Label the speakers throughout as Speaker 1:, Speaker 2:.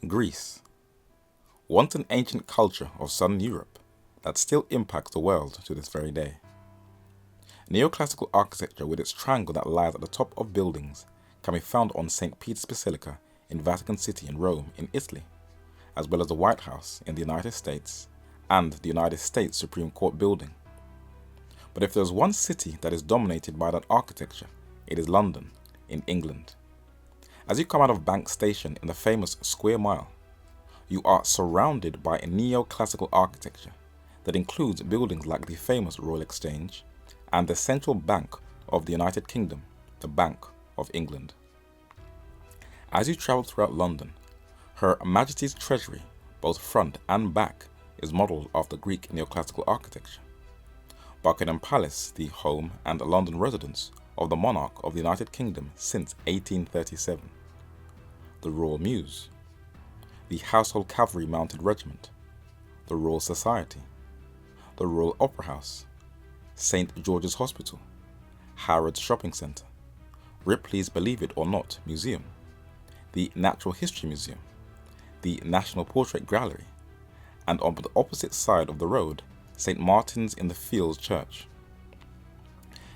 Speaker 1: Greece, once an ancient culture of southern Europe that still impacts the world to this very day. Neoclassical architecture with its triangle that lies at the top of buildings can be found on St. Peter's Basilica in Vatican City in Rome in Italy, as well as the White House in the United States and the United States Supreme Court building. But if there's one city that is dominated by that architecture, it is London in England. As you come out of Bank Station in the famous Square Mile, you are surrounded by a neoclassical architecture that includes buildings like the famous Royal Exchange and the Central Bank of the United Kingdom, the Bank of England. As you travel throughout London, Her Majesty's Treasury, both front and back, is modelled after Greek neoclassical architecture. Buckingham Palace, the home and London residence of the monarch of the United Kingdom since 1837. The Royal Mews, the Household Cavalry Mounted Regiment, the Royal Society, the Royal Opera House, St. George's Hospital, Harrods Shopping Centre, Ripley's Believe It or Not Museum, the Natural History Museum, the National Portrait Gallery, and on the opposite side of the road, St. Martin's in the Fields Church.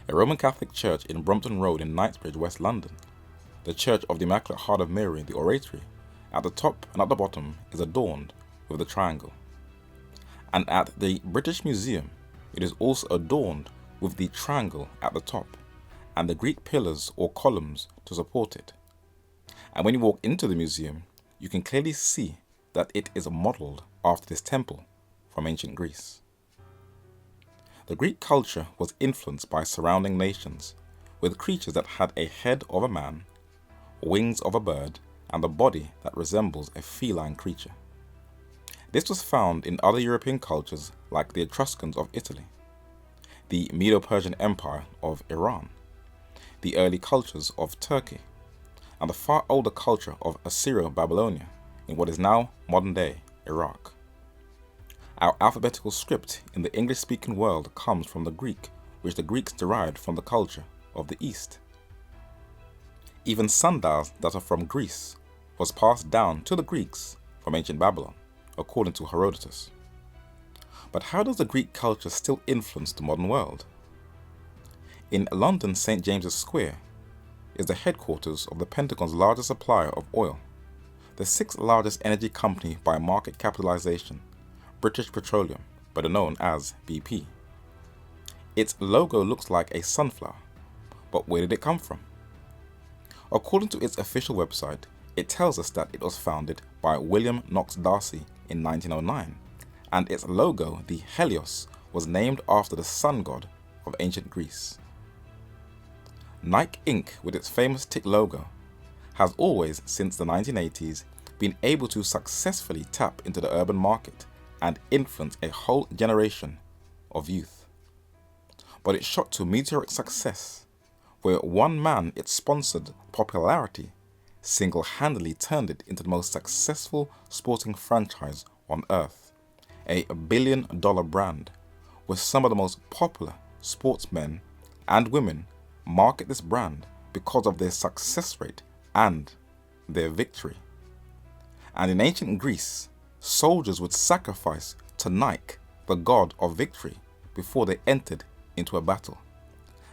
Speaker 1: A Roman Catholic church in Brompton Road in Knightsbridge, West London, the Church of the Immaculate Heart of Mary, the Oratory, at the top and at the bottom is adorned with the triangle. And at the British Museum, it is also adorned with the triangle at the top and the Greek pillars or columns to support it. And when you walk into the museum, you can clearly see that it is modelled after this temple from ancient Greece. The Greek culture was influenced by surrounding nations, with creatures that had a head of a man, wings of a bird, and a body that resembles a feline creature. This was found in other European cultures like the Etruscans of Italy, the Medo-Persian Empire of Iran, the early cultures of Turkey, and the far older culture of Assyria-Babylonia in what is now modern-day Iraq. Our alphabetical script in the English-speaking world comes from the Greek, which the Greeks derived from the culture of the East. Even sundials that are from Greece was passed down to the Greeks from ancient Babylon, according to Herodotus. But how does the Greek culture still influence the modern world? In London, St. James's Square is the headquarters of the Pentagon's largest supplier of oil, the sixth largest energy company by market capitalization, British Petroleum, better known as BP. Its logo looks like a sunflower, but where did it come from? According to its official website, it tells us that it was founded by William Knox Darcy in 1909, and its logo, the Helios, was named after the sun god of ancient Greece. Nike Inc., with its famous tick logo, has always, since the 1980s, been able to successfully tap into the urban market and influence a whole generation of youth. But it shot to meteoric success, where one man its sponsored popularity single-handedly turned it into the most successful sporting franchise on earth, a billion-dollar brand, where some of the most popular sportsmen and women market this brand because of their success rate and their victory. And in ancient Greece, soldiers would sacrifice to Nike, the god of victory, before they entered into a battle.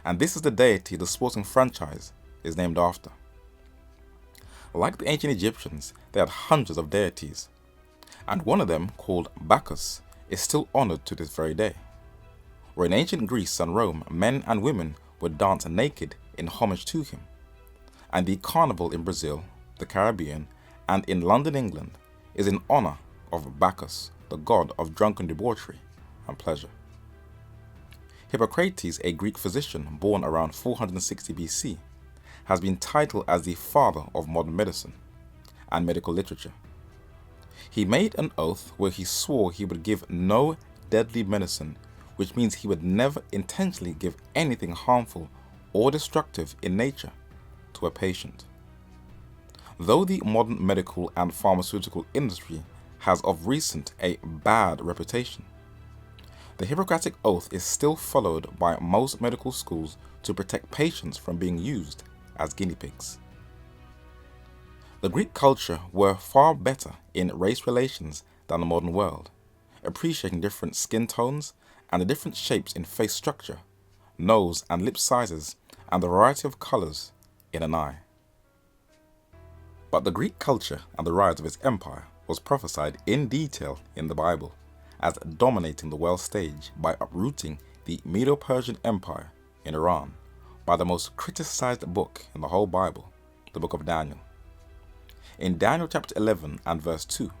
Speaker 1: And this is the deity the sporting franchise is named after. Like the ancient Egyptians, they had hundreds of deities, and one of them, called Bacchus, is still honored to this very day. Where in ancient Greece and Rome, men and women would dance naked in homage to him. And the carnival in Brazil, the Caribbean, and in London, England, is in honor of Bacchus, the god of drunken debauchery and pleasure. Hippocrates, a Greek physician born around 460 BC, has been titled as the father of modern medicine and medical literature. He made an oath where he swore he would give no deadly medicine, which means he would never intentionally give anything harmful or destructive in nature to a patient. Though the modern medical and pharmaceutical industry has of recent a bad reputation, the Hippocratic Oath is still followed by most medical schools to protect patients from being used as guinea pigs. The Greek culture were far better in race relations than the modern world, appreciating different skin tones and the different shapes in face structure, nose and lip sizes, and the variety of colors in an eye. But the Greek culture and the rise of its empire was prophesied in detail in the Bible as dominating the world stage by uprooting the Medo-Persian Empire in Iran by the most criticized book in the whole Bible, the book of Daniel. In Daniel chapter 11 and verse 2,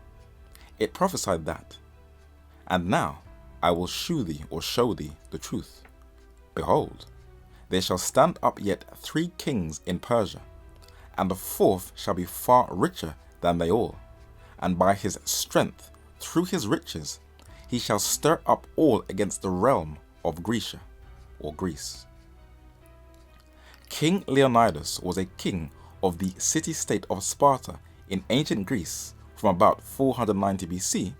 Speaker 1: it prophesied that, "And now I will shew thee or show thee the truth. Behold, there shall stand up yet 3 kings in Persia, and the 4th shall be far richer than they all, and by his strength, through his riches, he shall stir up all against the realm of Grecia," or Greece. King Leonidas was a king of the city-state of Sparta in ancient Greece from about 490 BC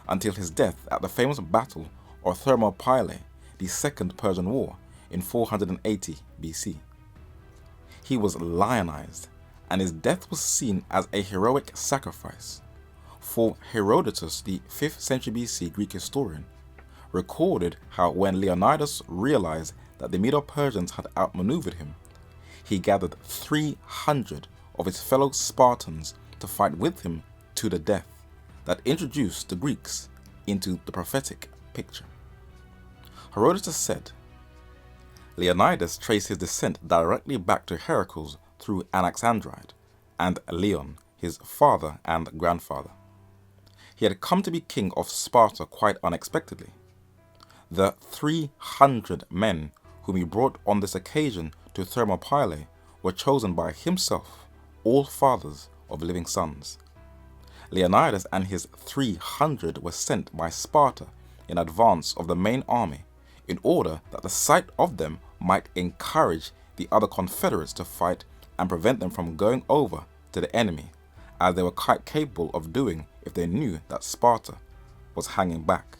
Speaker 1: until his death at the famous Battle of Thermopylae, the Second Persian War, in 480 BC. He was lionized, and his death was seen as a heroic sacrifice. For Herodotus, the 5th century BC Greek historian, recorded how when Leonidas realized that the Medo-Persians had outmaneuvered him, he gathered 300 of his fellow Spartans to fight with him to the death, that introduced the Greeks into the prophetic picture. Herodotus said, Leonidas traced his descent directly back to Heracles through Anaxandrite, and Leon, his father and grandfather. He had come to be king of Sparta quite unexpectedly. The 300 men whom he brought on this occasion to Thermopylae were chosen by himself, all fathers of living sons. Leonidas and his 300 were sent by Sparta in advance of the main army in order that the sight of them might encourage the other confederates to fight and prevent them from going over to the enemy, as they were quite capable of doing if they knew that Sparta was hanging back.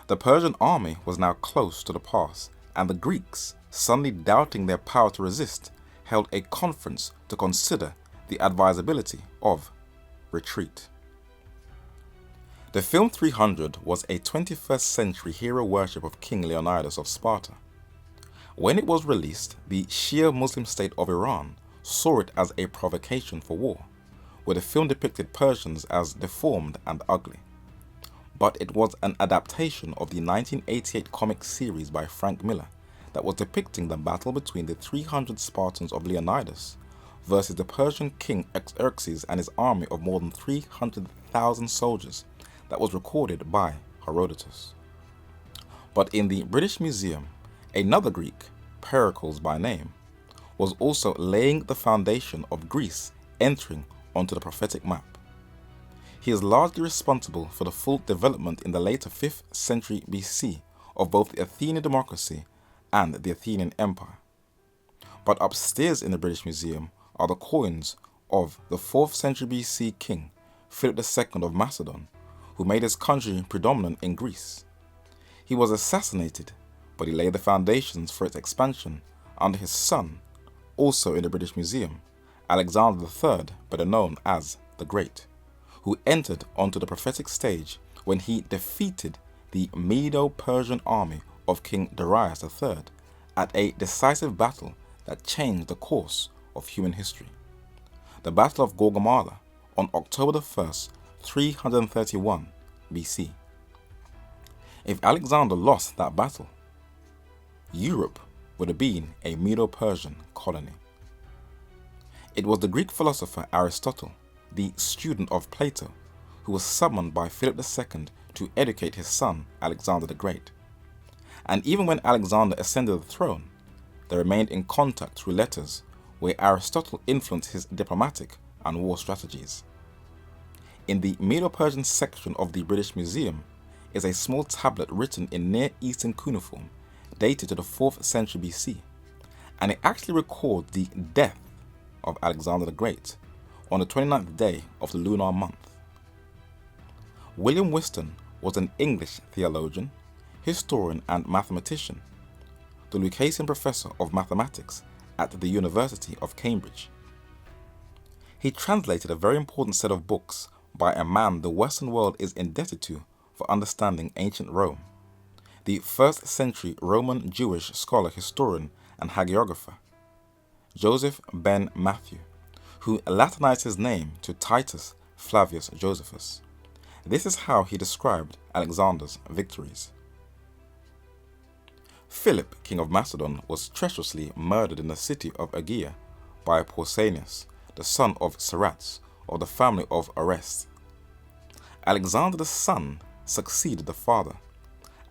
Speaker 1: The Persian army was now close to the pass, and the Greeks, suddenly doubting their power to resist, held a conference to consider the advisability of retreat. The film 300 was a 21st century hero worship of King Leonidas of Sparta. When it was released, the Shia Muslim state of Iran saw it as a provocation for war, where the film depicted Persians as deformed and ugly. But it was an adaptation of the 1988 comic series by Frank Miller that was depicting the battle between the 300 Spartans of Leonidas versus the Persian king Xerxes and his army of more than 300,000 soldiers that was recorded by Herodotus. But in the British Museum, another Greek, Pericles by name, was also laying the foundation of Greece entering onto the prophetic map. He is largely responsible for the full development in the later 5th century BC of both the Athenian democracy and the Athenian Empire. But upstairs in the British Museum are the coins of the 4th century BC king Philip II of Macedon, who made his country predominant in Greece. He was assassinated, but he laid the foundations for its expansion under his son, also in the British Museum, Alexander III, better known as the Great, who entered onto the prophetic stage when he defeated the Medo-Persian army of King Darius III at a decisive battle that changed the course of human history. The Battle of Gaugamela on October the 1st, 331 BC. If Alexander lost that battle, Europe would have been a Medo-Persian colony. It was the Greek philosopher Aristotle, the student of Plato, who was summoned by Philip II to educate his son Alexander the Great. And even when Alexander ascended the throne, they remained in contact through letters where Aristotle influenced his diplomatic and war strategies. In the Medo-Persian section of the British Museum is a small tablet written in Near Eastern cuneiform dated to the 4th century BC, and it actually records the death of Alexander the Great on the 29th day of the lunar month. William Whiston was an English theologian, historian and mathematician, the Lucasian Professor of Mathematics at the University of Cambridge. He translated a very important set of books by a man the Western world is indebted to for understanding ancient Rome, the 1st century Roman Jewish scholar, historian, and hagiographer, Joseph ben Matthew, who Latinized his name to Titus Flavius Josephus. This is how he described Alexander's victories. Philip, king of Macedon, was treacherously murdered in the city of Aegea by Pausanias, the son of Ceratus, of the family of Orestes. Alexander the son succeeded the father,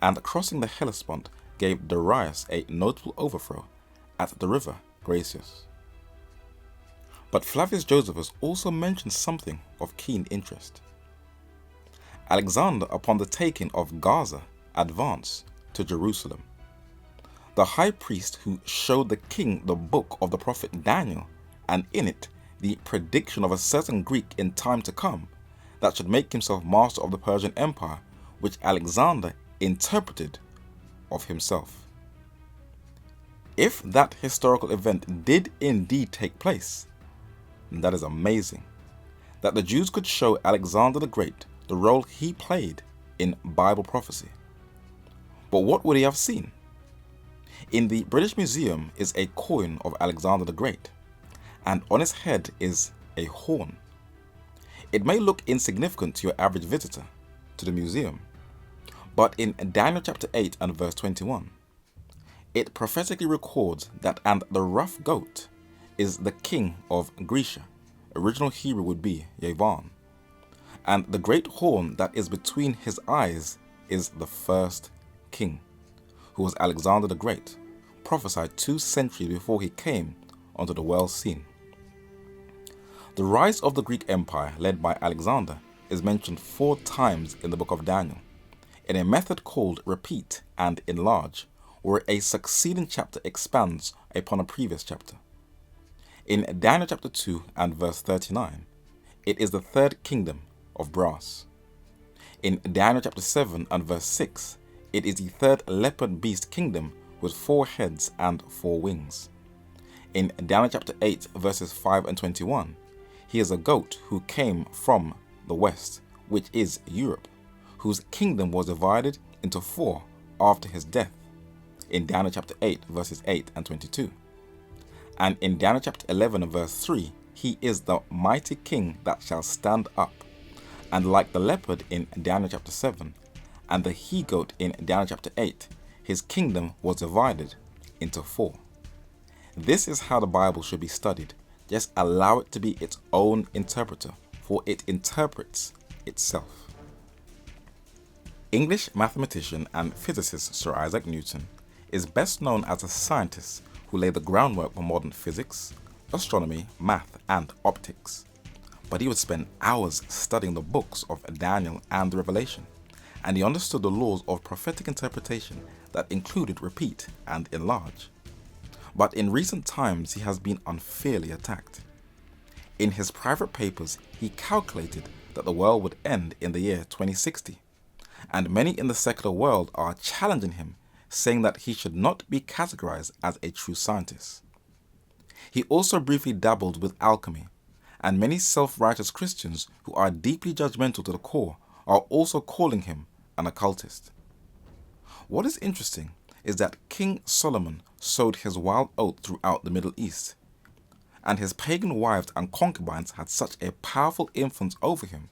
Speaker 1: and crossing the Hellespont gave Darius a notable overthrow at the river Gracius. But Flavius Josephus also mentions something of keen interest. Alexander, upon the taking of Gaza, advanced to Jerusalem. The high priest who showed the king the book of the prophet Daniel, and in it the prediction of a certain Greek in time to come that should make himself master of the Persian Empire, which Alexander interpreted of himself. If that historical event did indeed take place, then that is amazing, that the Jews could show Alexander the Great the role he played in Bible prophecy. But what would he have seen? In the British Museum is a coin of Alexander the Great, and on its head is a horn. It may look insignificant to your average visitor to the museum, but in Daniel chapter 8 and verse 21, it prophetically records that "and the rough goat is the king of Grecia," original Hebrew would be Yavan, "and the great horn that is between his eyes is the first king," who was Alexander the Great, prophesied 2 centuries before he came onto the world scene. The rise of the Greek Empire led by Alexander is mentioned 4 times in the book of Daniel, in a method called repeat and enlarge, where a succeeding chapter expands upon a previous chapter. In Daniel chapter 2 and verse 39, it is the 3rd kingdom of brass. In Daniel chapter 7 and verse 6, it is the 3rd leopard beast kingdom with 4 heads and 4 wings. In Daniel chapter 8 verses 5 and 21, he is a goat who came from the west, which is Europe, whose kingdom was divided into 4 after his death, in Daniel chapter 8 verses 8 and 22. And in Daniel chapter 11 and verse 3, he is the mighty king that shall stand up. And like the leopard in Daniel chapter 7 and the he-goat in Daniel chapter 8, his kingdom was divided into 4. This is how the Bible should be studied. Just allow it to be its own interpreter, for it interprets itself. English mathematician and physicist Sir Isaac Newton is best known as a scientist who laid the groundwork for modern physics, astronomy, math, and optics. But he would spend hours studying the books of Daniel and the Revelation, and he understood the laws of prophetic interpretation that included repeat and enlarge. But in recent times he has been unfairly attacked. In his private papers, he calculated that the world would end in the year 2060, and many in the secular world are challenging him, saying that he should not be categorized as a true scientist. He also briefly dabbled with alchemy, and many self-righteous Christians who are deeply judgmental to the core are also calling him an occultist. What is interesting is that King Solomon sowed his wild oat throughout the Middle East, and his pagan wives and concubines had such a powerful influence over him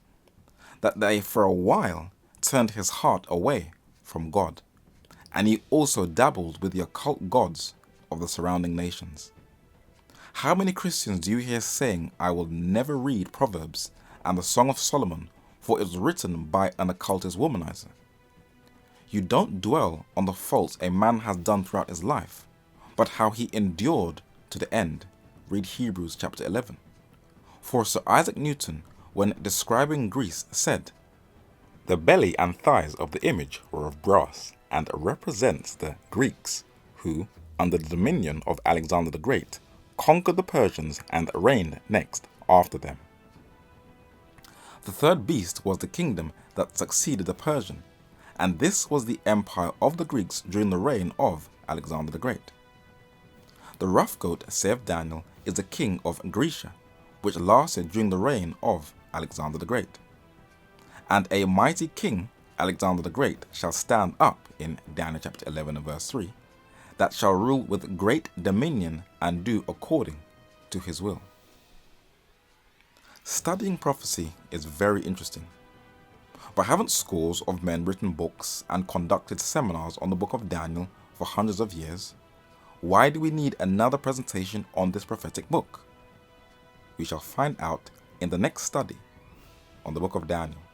Speaker 1: that they for a while turned his heart away from God, and he also dabbled with the occult gods of the surrounding nations. How many Christians do you hear saying, "I will never read Proverbs and the Song of Solomon, for it was written by an occultist womanizer"? You don't dwell on the faults a man has done throughout his life, but how he endured to the end. Read Hebrews chapter 11. For Sir Isaac Newton, when describing Greece, said, "The belly and thighs of the image were of brass, and represents the Greeks, who, under the dominion of Alexander the Great, conquered the Persians and reigned next after them." The 3rd beast was the kingdom that succeeded the Persian, and this was the empire of the Greeks during the reign of Alexander the Great. The rough goat, saith Daniel, is the king of Grecia, which lasted during the reign of Alexander the Great. And a mighty king, Alexander the Great, shall stand up, in Daniel chapter 11 and verse 3, that shall rule with great dominion and do according to his will. Studying prophecy is very interesting, but haven't scores of men written books and conducted seminars on the book of Daniel for hundreds of years? Why do we need another presentation on this prophetic book? We shall find out in the next study on the book of Daniel.